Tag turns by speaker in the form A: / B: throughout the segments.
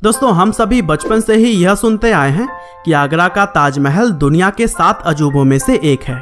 A: दोस्तों, हम सभी बचपन से ही यह सुनते आए हैं कि आगरा का ताजमहल दुनिया के 7 अजूबों में से एक है।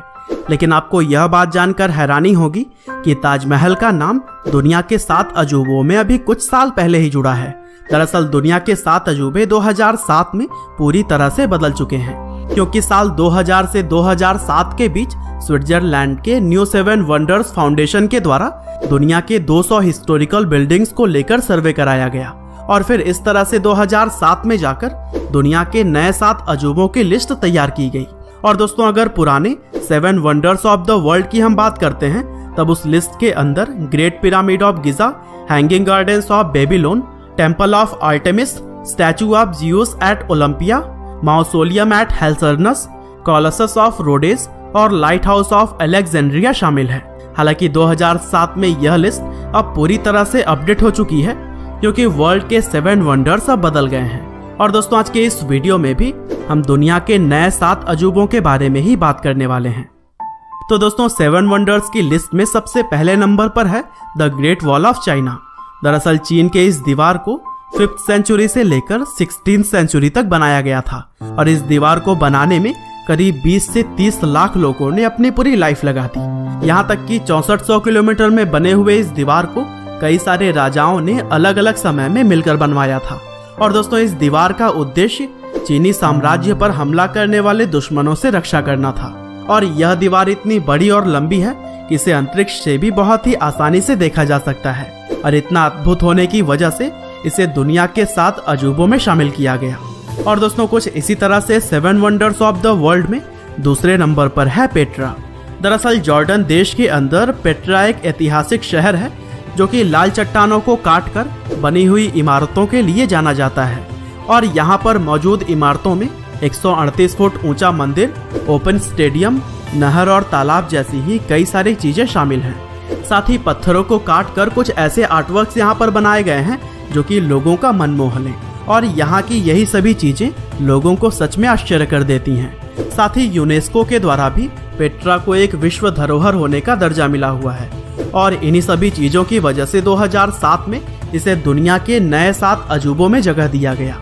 A: लेकिन आपको यह बात जानकर हैरानी होगी कि ताजमहल का नाम दुनिया के 7 अजूबों में अभी कुछ साल पहले ही जुड़ा है। दरअसल दुनिया के 7 अजूबे 2007 में पूरी तरह से बदल चुके हैं, क्योंकि साल 2000 से 2007 के बीच स्विट्जरलैंड के न्यू 7 वंडर्स फाउंडेशन के द्वारा दुनिया के 200 हिस्टोरिकल बिल्डिंग्स को लेकर सर्वे कराया गया और फिर इस तरह से 2007 में जाकर दुनिया के नए 7 अजूबों की लिस्ट तैयार की गई। और दोस्तों, अगर पुराने 7 वंडर्स ऑफ द वर्ल्ड की हम बात करते हैं, तब उस लिस्ट के अंदर Great Pyramid of Giza, Hanging Gardens of Babylon, Temple of Artemis, Statue of Zeus at Olympia, Mausoleum at Halicarnassus, Colossus of Rhodes और लाइट हाउस ऑफ अलेक्जेंड्रिया शामिल है। हालांकि 2007 में यह लिस्ट अब पूरी तरह से अपडेट हो चुकी है, क्योंकि वर्ल्ड के 7 वंडर्स अब बदल गए हैं। और दोस्तों, आज के इस वीडियो में भी हम दुनिया के नए 7 अजूबों के बारे में ही बात करने वाले हैं। तो दोस्तों, 7 वंडर्स की लिस्ट में सबसे पहले नंबर पर है the great wall of China. दरअसल चीन के इस दीवार को 5th सेंचुरी से लेकर 16th सेंचुरी तक बनाया गया था और इस दीवार को बनाने में करीब 20 से 30 लाख लोगों ने अपनी पूरी लाइफ लगा दी। यहाँ तक कि 6400 किलोमीटर में बने हुए इस दीवार को कई सारे राजाओं ने अलग अलग समय में मिलकर बनवाया था। और दोस्तों, इस दीवार का उद्देश्य चीनी साम्राज्य पर हमला करने वाले दुश्मनों से रक्षा करना था। और यह दीवार इतनी बड़ी और लंबी है कि इसे अंतरिक्ष से भी बहुत ही आसानी से देखा जा सकता है और इतना अद्भुत होने की वजह से इसे दुनिया के 7 अजूबों में शामिल किया गया। और दोस्तों, कुछ इसी तरह से 7 वंडर्स ऑफ द वर्ल्ड में दूसरे नंबर पर है पेट्रा। दरअसल जॉर्डन देश के अंदर पेट्रा एक ऐतिहासिक शहर है जो कि लाल चट्टानों को काटकर बनी हुई इमारतों के लिए जाना जाता है। और यहाँ पर मौजूद इमारतों में 138 फुट ऊंचा मंदिर, ओपन स्टेडियम, नहर और तालाब जैसी ही कई सारी चीजें शामिल हैं। साथ ही पत्थरों को काटकर कुछ ऐसे आर्टवर्क्स यहाँ पर बनाए गए हैं जो कि लोगों का मन मोह लें। और यहाँ की यही सभी चीजें लोगों को सच में आश्चर्य कर देती हैं। साथ ही यूनेस्को के द्वारा भी पेट्रा को एक विश्व धरोहर होने का दर्जा मिला हुआ है और इन्हीं सभी चीजों की वजह से 2007 में इसे दुनिया के नए 7 अजूबों में जगह दिया गया।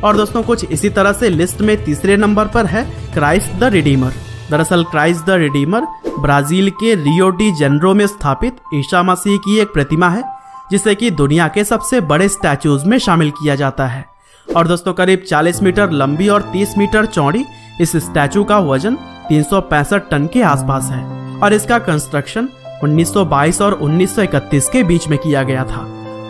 A: और दोस्तों, कुछ इसी तरह से लिस्ट में तीसरे नंबर पर है क्राइस्ट द रिडीमर। दरअसल क्राइस्ट द रिडीमर ब्राजील के रियो डी जेनेरो में स्थापित ईसा मसीह की एक प्रतिमा है, जिसे कि दुनिया के सबसे बड़े स्टैचूज में शामिल किया जाता है। और दोस्तों, करीब 40 मीटर लंबी और 30 मीटर चौड़ी इस स्टैचू का वजन 365 टन के आसपास है और इसका कंस्ट्रक्शन 1922 और 1931 के बीच में किया गया था।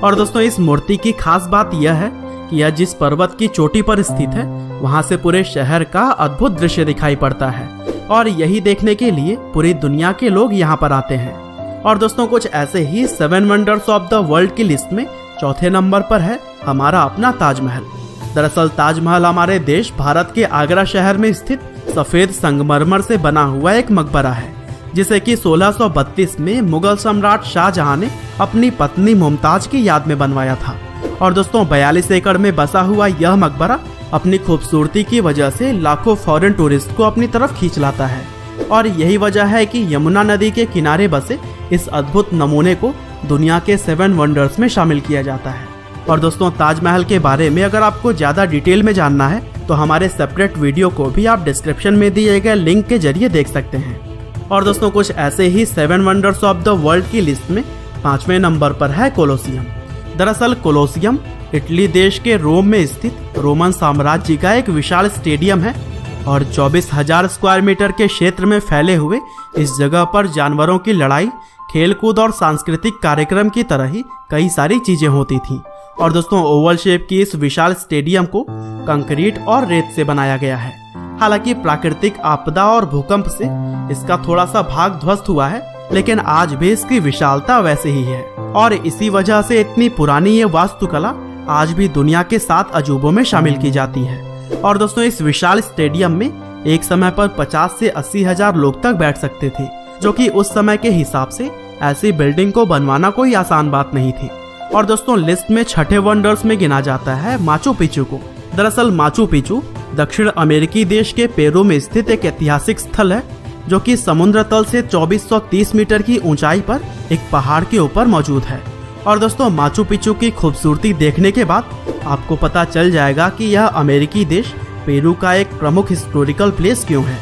A: और दोस्तों, इस मूर्ति की खास बात यह है कि यह जिस पर्वत की चोटी पर स्थित है, वहां से पूरे शहर का अद्भुत दृश्य दिखाई पड़ता है और यही देखने के लिए पूरी दुनिया के लोग यहाँ पर आते हैं। और दोस्तों, कुछ ऐसे ही 7 वंडर्स ऑफ द वर्ल्ड की लिस्ट में चौथे नंबर पर है हमारा अपना ताजमहल। दरअसल ताजमहल हमारे देश भारत के आगरा शहर में स्थित सफेद संगमरमर से बना हुआ एक मकबरा है, जिसे कि 1632 में मुगल सम्राट शाहजहां ने अपनी पत्नी मुमताज की याद में बनवाया था। और दोस्तों, 42 एकड़ में बसा हुआ यह मकबरा अपनी खूबसूरती की वजह से लाखों फॉरेन टूरिस्ट को अपनी तरफ खींच लाता है और यही वजह है कि यमुना नदी के किनारे बसे इस अद्भुत नमूने को दुनिया के 7 वंडर्स में शामिल किया जाता है। और दोस्तों, ताजमहल के बारे में अगर आपको ज़्यादा डिटेल में जानना है तो हमारे सेपरेट वीडियो को भी आप डिस्क्रिप्शन में दिए गए लिंक के जरिए देख सकते हैं। और दोस्तों, कुछ ऐसे ही 7 वंडर्स ऑफ द वर्ल्ड की लिस्ट में 5वें नंबर पर है कोलोसियम। दरअसल कोलोसियम इटली देश के रोम में स्थित रोमन साम्राज्य का एक विशाल स्टेडियम है और 24,000 स्क्वायर मीटर के क्षेत्र में फैले हुए इस जगह पर जानवरों की लड़ाई, खेलकूद और सांस्कृतिक कार्यक्रम की तरह ही कई सारी चीजें होती थीं। और दोस्तों, ओवल शेप की इस विशाल स्टेडियम को कंक्रीट और रेत से बनाया गया है। हालांकि प्राकृतिक आपदा और भूकंप से इसका थोड़ा सा भाग ध्वस्त हुआ है, लेकिन आज भी इसकी विशालता वैसे ही है और इसी वजह से इतनी पुरानी ये वास्तुकला आज भी दुनिया के 7 अजूबों में शामिल की जाती है। और दोस्तों, इस विशाल स्टेडियम में एक समय पर 50 से 80 हजार लोग तक बैठ सकते थे, जो कि उस समय के हिसाब से ऐसी बिल्डिंग को बनवाना कोई आसान बात नहीं थी। और दोस्तों, लिस्ट में छठे वंडर्स में गिना जाता है माचू पिचू को। दरअसल माचू पिचू दक्षिण अमेरिकी देश के पेरू में स्थित एक ऐतिहासिक स्थल है, जो कि समुद्र तल से 2430 मीटर की ऊंचाई पर एक पहाड़ के ऊपर मौजूद है और दोस्तों माचू पिच्चू की खूबसूरती देखने के बाद आपको पता चल जाएगा कि यह अमेरिकी देश पेरू का एक प्रमुख हिस्टोरिकल प्लेस क्यों है।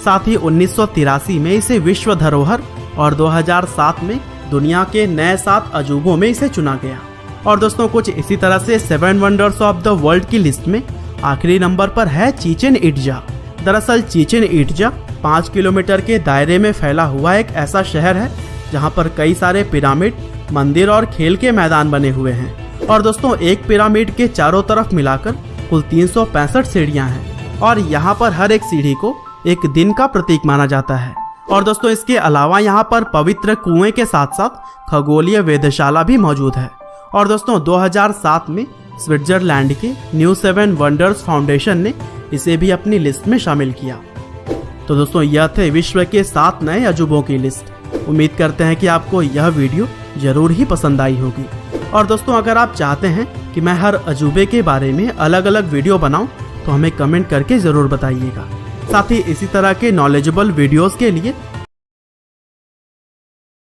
A: साथ ही 1983 में इसे विश्व धरोहर और 2007 में दुनिया के नए 7 अजूबों में इसे चुना गया। और दोस्तों कुछ इसी तरह से 7 वंडर्स ऑफ द वर्ल्ड की लिस्ट में आखिरी नंबर पर है चिचेन इट्जा। दरअसल चिचेन इट्जा 5 किलोमीटर के दायरे में फैला हुआ एक ऐसा शहर है जहां पर कई सारे पिरामिड, मंदिर और खेल के मैदान बने हुए हैं। और दोस्तों एक पिरामिड के चारों तरफ मिलाकर कुल 365 सीढ़ियां हैं और यहाँ पर हर एक सीढ़ी को एक दिन का प्रतीक माना जाता है। और दोस्तों इसके अलावा यहाँ पर पवित्र कुएं के साथ साथ खगोलीय वेधशाला भी मौजूद है। और दोस्तों 2007 में स्विट्जरलैंड के न्यू 7 वंडर्स फाउंडेशन ने इसे भी अपनी लिस्ट में शामिल किया। तो दोस्तों यह थे विश्व के 7 नए अजूबों की लिस्ट। उम्मीद करते हैं कि आपको यह वीडियो जरूर ही पसंद आई होगी। और दोस्तों अगर आप चाहते हैं कि मैं हर अजूबे के बारे में अलग अलग वीडियो बनाऊं तो हमें कमेंट करके ज़रूर बताइएगा। साथ ही इसी तरह के नॉलेजेबल वीडियोस के लिए